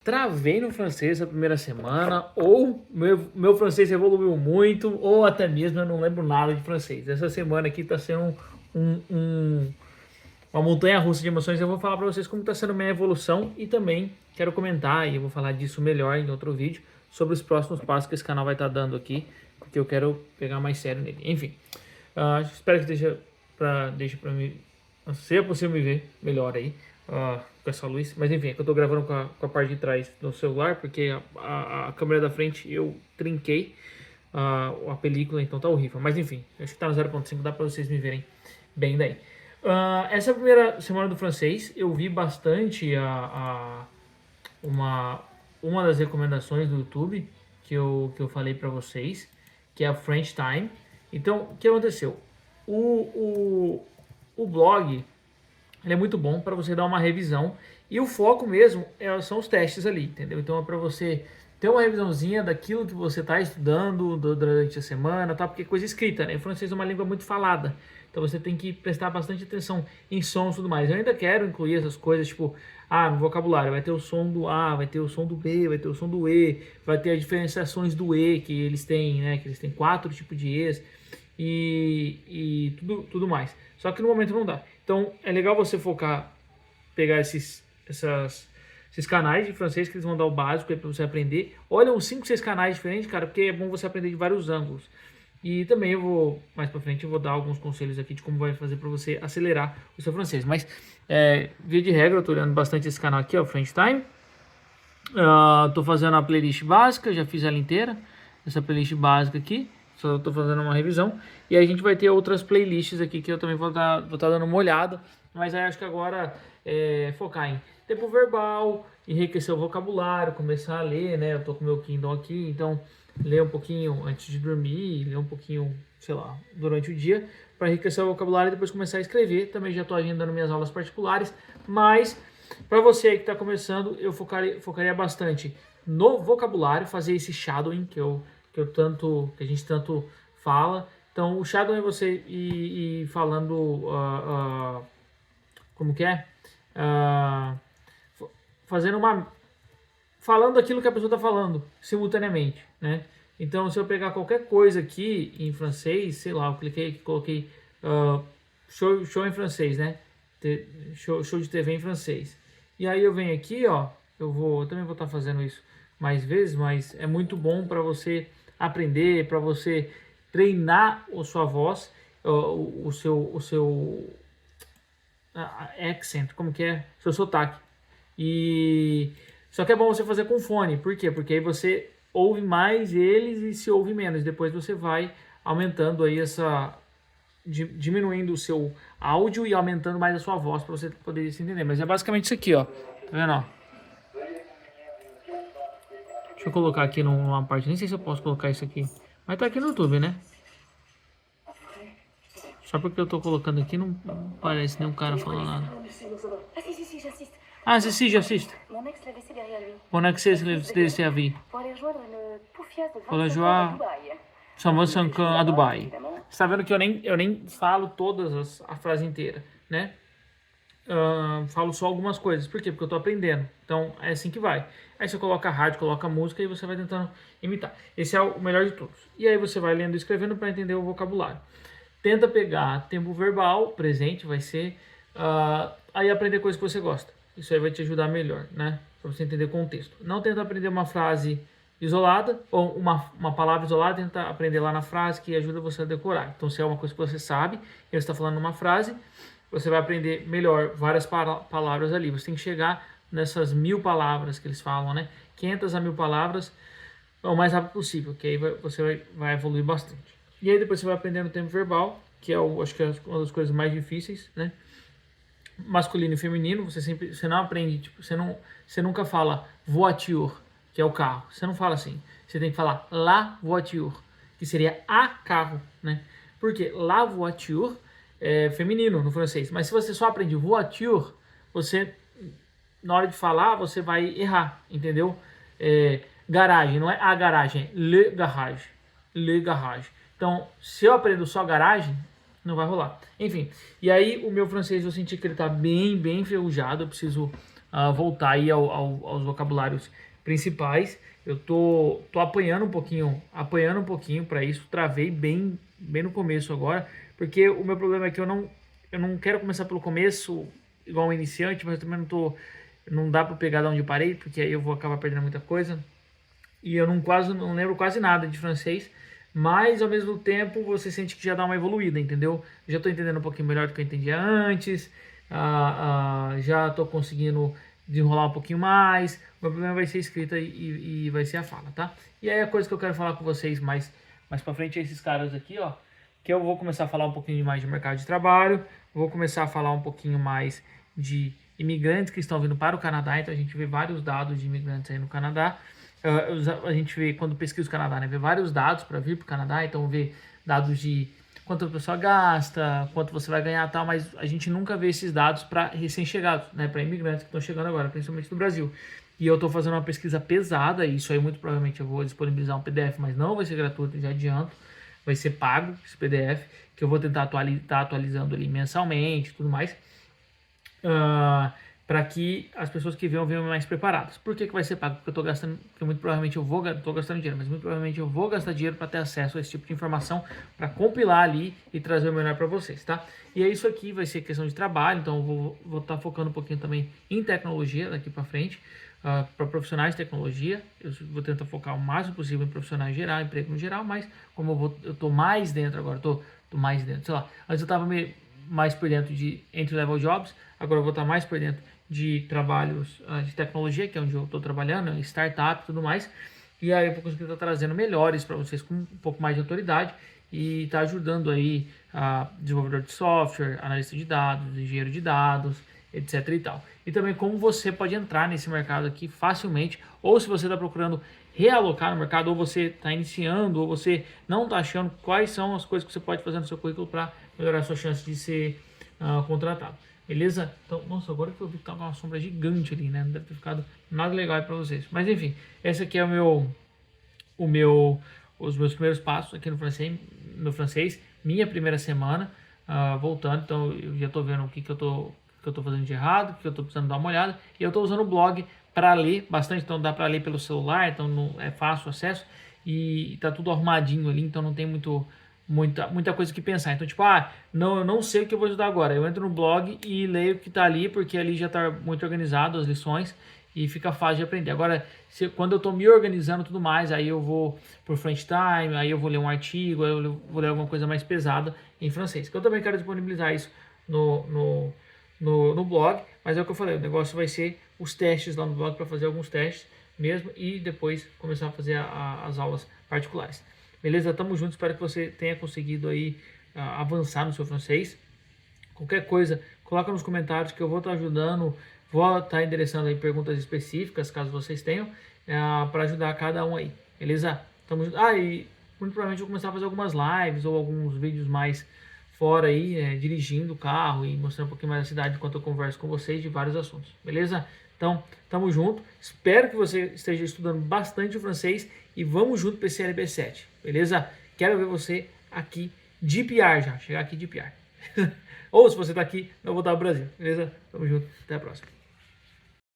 Travei no francês a primeira semana, ou meu francês evoluiu muito, ou até mesmo eu não lembro nada de francês. Essa semana aqui tá sendo um, um- uma montanha-russa de emoções. Eu vou falar para vocês como está sendo minha evolução e também quero comentar, e eu vou falar disso melhor em outro vídeo, sobre os próximos passos que esse canal vai estar dando aqui, porque eu quero pegar mais sério nele. Enfim, espero que deixe para mim, se é possível me ver melhor aí, com essa luz. Mas enfim, é que eu tô gravando com a parte de trás do celular, porque a câmera da frente eu trinquei a película, então tá horrível. Mas enfim, acho que tá no 0.5, dá para vocês me verem bem daí. Essa primeira semana do francês, eu vi bastante uma, uma das recomendações do YouTube que eu falei para vocês, que é a French Time. Então, o que aconteceu? O blog ele é muito bom para você dar uma revisão e o foco mesmo são os testes ali, entendeu? Então é para você ter uma revisãozinha daquilo que você está estudando durante a semana, tá? Porque é coisa escrita, né? O francês é uma língua muito falada, então você tem que prestar bastante atenção em sons e tudo mais. Eu ainda quero incluir essas coisas, tipo, no vocabulário vai ter o som do A, vai ter o som do B, vai ter o som do E, vai ter as diferenciações do E que eles têm, né? Que eles têm 4 tipos de E's e tudo mais. Só que no momento não dá. Então é legal você focar, pegar esses canais de francês que eles vão dar o básico para você aprender. Olha uns 5, 6 canais diferentes, cara, porque é bom você aprender de vários ângulos. E também eu vou, mais pra frente, eu vou dar alguns conselhos aqui de como vai fazer para você acelerar o seu francês. Mas, via de regra, eu tô olhando bastante esse canal aqui, ó, French Time. Tô fazendo a playlist básica, já fiz ela inteira. Essa playlist básica aqui, só tô fazendo uma revisão. E aí a gente vai ter outras playlists aqui que eu também vou tá dando uma olhada. Mas aí acho que agora focar em tempo verbal, enriquecer o vocabulário, começar a ler, né? Eu tô com o meu Kindle aqui, então ler um pouquinho antes de dormir, ler um pouquinho, sei lá, durante o dia, para enriquecer o vocabulário e depois começar a escrever. Também já estou agendando minhas aulas particulares, mas para você aí que está começando, eu focaria bastante no vocabulário, fazer esse shadowing que a gente tanto fala. Então, o shadowing é você ir falando, como que é? Fazendo falando aquilo que a pessoa está falando simultaneamente, né? Então, se eu pegar qualquer coisa aqui em francês, sei lá, eu coloquei show em francês, né? Show de TV em francês. E aí eu venho aqui, ó, eu também vou estar fazendo isso mais vezes, mas é muito bom para você aprender, para você treinar a sua voz, o seu accent, como que é? Seu sotaque. E só que é bom você fazer com fone. Por quê? Porque aí você ouve mais eles e se ouve menos. Depois você vai aumentando aí diminuindo o seu áudio e aumentando mais a sua voz para você poder se entender. Mas é basicamente isso aqui, ó. Tá vendo, ó? Deixa eu colocar aqui numa parte, nem sei se eu posso colocar isso aqui. Mas tá aqui no YouTube, né? Só porque eu tô colocando aqui não parece nenhum cara falando nada. Ah, si, j'assiste. Mon ex s'est laissé à vie. Pour la joie, a Dubai. Você tá vendo que eu nem falo todas a frase inteira, né? Falo só algumas coisas. Por quê? Porque eu tô aprendendo. Então é assim que vai. Aí você coloca a rádio, coloca a música e você vai tentando imitar. Esse é o melhor de todos. E aí você vai lendo e escrevendo para entender o vocabulário. Tenta pegar tempo verbal, presente, vai ser. Aí aprender coisas que você gosta. Isso aí vai te ajudar melhor, né? Para você entender o contexto. Não tenta aprender uma frase isolada ou uma palavra isolada, tenta aprender lá na frase que ajuda você a decorar. Então, se é uma coisa que você sabe e você está falando numa frase, você vai aprender melhor várias palavras ali. Você tem que chegar nessas 1000 palavras que eles falam, né? 500 a 1000 palavras o mais rápido possível, que aí você vai evoluir bastante. E aí depois você vai aprendendo o tempo verbal, que acho que é uma das coisas mais difíceis, né? Masculino e feminino, você não aprende, tipo, você nunca fala voiture, que é o carro. Você não fala assim. Você tem que falar la voiture, que seria a carro, né? Porque la voiture é feminino no francês. Mas se você só aprende voiture, você, na hora de falar, você vai errar, entendeu? Garagem, não é a garagem, é le garage. Le garage. Então, se eu aprendo só garagem, não vai rolar. Enfim, e aí o meu francês eu senti que ele tá bem enferrujado. Eu preciso voltar aí aos vocabulários principais. Eu tô apanhando um pouquinho para isso. Travei bem no começo agora, porque o meu problema é que eu não quero começar pelo começo igual um iniciante, mas eu também não dá para pegar de onde eu parei, porque aí eu vou acabar perdendo muita coisa. E eu não lembro quase nada de francês, mas ao mesmo tempo você sente que já dá uma evoluída, entendeu? Já estou entendendo um pouquinho melhor do que eu entendia antes, já estou conseguindo desenrolar um pouquinho mais. O meu problema vai ser a escrita e vai ser a fala, tá? E aí a coisa que eu quero falar com vocês mais pra frente é esses caras aqui, ó, que eu vou começar a falar um pouquinho mais de mercado de trabalho, vou começar a falar um pouquinho mais de imigrantes que estão vindo para o Canadá. Então a gente vê vários dados de imigrantes aí no Canadá. A gente vê, quando pesquisa o Canadá, né, vê vários dados para vir para o Canadá, então vê dados de quanto a pessoa gasta, quanto você vai ganhar e tal, mas a gente nunca vê esses dados para recém-chegados, né, para imigrantes que estão chegando agora, principalmente do Brasil. E eu estou fazendo uma pesquisa pesada, e isso aí muito provavelmente eu vou disponibilizar um PDF, mas não vai ser gratuito, já adianto, vai ser pago esse PDF, que eu vou tentar estar atualizando ali mensalmente e tudo mais. Para que as pessoas que venham mais preparadas. Por que vai ser pago? Porque eu estou gastando, porque muito provavelmente estou gastando dinheiro, mas muito provavelmente eu vou gastar dinheiro para ter acesso a esse tipo de informação, para compilar ali e trazer o melhor para vocês, tá? E aí isso aqui vai ser questão de trabalho, então eu vou estar focando um pouquinho também em tecnologia daqui para frente, para profissionais de tecnologia. Eu vou tentar focar o máximo possível em profissionais geral, emprego no geral, mas como eu estou mais dentro agora, tô mais dentro, sei lá, antes eu estava mais por dentro de entry-level jobs, agora eu vou estar mais por dentro de trabalhos de tecnologia, que é onde eu estou trabalhando, startup e tudo mais. E aí eu vou conseguir estar trazendo melhores para vocês com um pouco mais de autoridade e tá ajudando aí a desenvolvedor de software, analista de dados, engenheiro de dados, etc e tal. E também como você pode entrar nesse mercado aqui facilmente, ou se você está procurando realocar no mercado, ou você está iniciando, ou você não está achando quais são as coisas que você pode fazer no seu currículo para melhorar a sua chance de ser contratado. Beleza? Então, nossa, agora que eu vi que tá uma sombra gigante ali, né? Não deve ter ficado nada legal para vocês. Mas enfim, esse aqui é os meus primeiros passos aqui no francês, minha primeira semana voltando. Então eu já tô vendo o que eu tô fazendo de errado, o que eu tô precisando dar uma olhada. E eu tô usando o blog para ler bastante, então dá para ler pelo celular, então é fácil o acesso e tá tudo arrumadinho ali, então não tem muita coisa que pensar. Então, tipo, eu não sei o que eu vou estudar agora. Eu entro no blog e leio o que tá ali, porque ali já tá muito organizado as lições e fica fácil de aprender. Agora, quando eu tô me organizando e tudo mais, aí eu vou pro French Time, aí eu vou ler um artigo, aí eu vou ler alguma coisa mais pesada em francês. Que eu também quero disponibilizar isso no blog, mas é o que eu falei, o negócio vai ser os testes lá no blog, para fazer alguns testes mesmo e depois começar a fazer as aulas particulares. Beleza? Tamo junto, espero que você tenha conseguido aí avançar no seu francês. Qualquer coisa, coloca nos comentários que eu vou estar ajudando, vou estar endereçando aí perguntas específicas, caso vocês tenham, para ajudar cada um aí. Beleza? Tamo junto. E muito provavelmente eu vou começar a fazer algumas lives ou alguns vídeos mais fora aí, dirigindo o carro e mostrando um pouquinho mais da cidade enquanto eu converso com vocês de vários assuntos. Beleza? Então, tamo junto. Espero que você esteja estudando bastante o francês e vamos junto para esse LB7. Beleza? Quero ver você aqui de PR já. Chegar aqui de PR. Ou se você tá aqui, eu vou voltar ao Brasil. Beleza? Tamo junto. Até a próxima.